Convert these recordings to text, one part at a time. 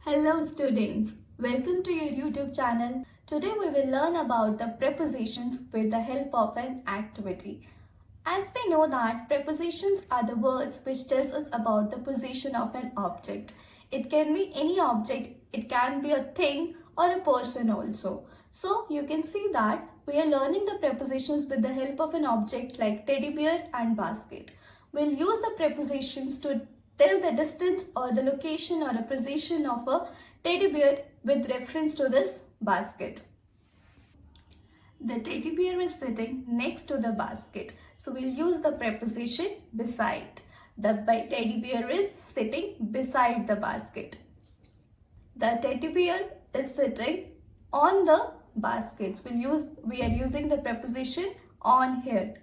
Hello students, welcome to your YouTube channel. Today we will learn about the prepositions with the help of an activity. As we know that prepositions are the words which tells us about the position of an object. It can be any object, it can be a thing or a person also. So you can see that we are learning the prepositions with the help of an object like teddy bear and basket. We'll use the prepositions to tell the distance or the location or a position of a teddy bear with reference to this basket. The teddy bear is sitting next to the basket. So we'll use the preposition beside. The teddy bear is sitting beside the basket. The teddy bear is sitting on the basket. We are using the preposition on here.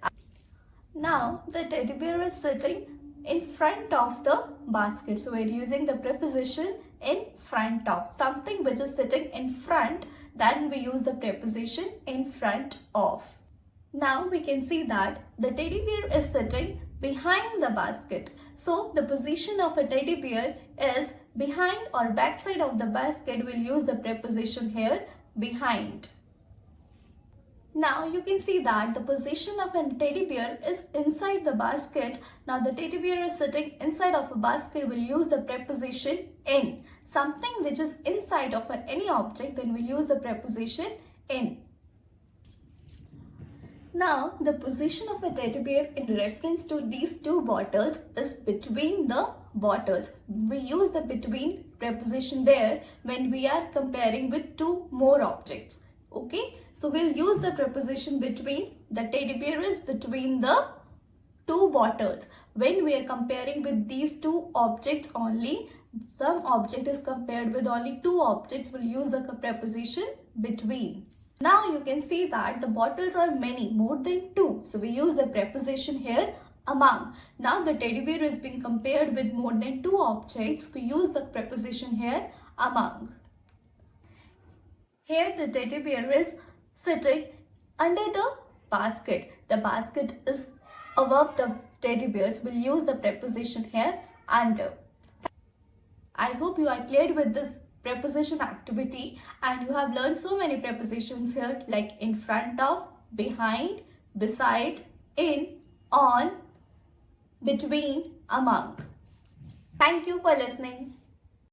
Now the teddy bear is sitting in front of the basket. So we're using the preposition in front of. Something which is sitting in front, then we use the preposition in front of. Now we can see that the teddy bear is sitting behind the basket. So the position of a teddy bear is behind or backside of the basket. We'll use the preposition here, behind. Now you can see that the position of a teddy bear is inside the basket. Now the teddy bear is sitting inside of a basket. We'll use the preposition in. Something which is inside of any object, then we'll use the preposition in. Now the position of a teddy bear in reference to these two bottles is between the bottles. We use the between preposition there when we are comparing with two more objects. Okay, so we'll use the preposition between. The teddy bear is between the two bottles. When we are comparing with these two objects only, some object is compared with only two objects, we'll use the preposition between. Now you can see that the bottles are many, more than two. So we use the preposition here, among. Now the teddy bear is being compared with more than two objects. We use the preposition here, among. Here the teddy bear is sitting under the basket. The basket is above the teddy bears. We'll use the preposition here, under. I hope you are clear with this preposition activity and you have learned so many prepositions here like in front of, behind, beside, in, on, between, among. Thank you for listening.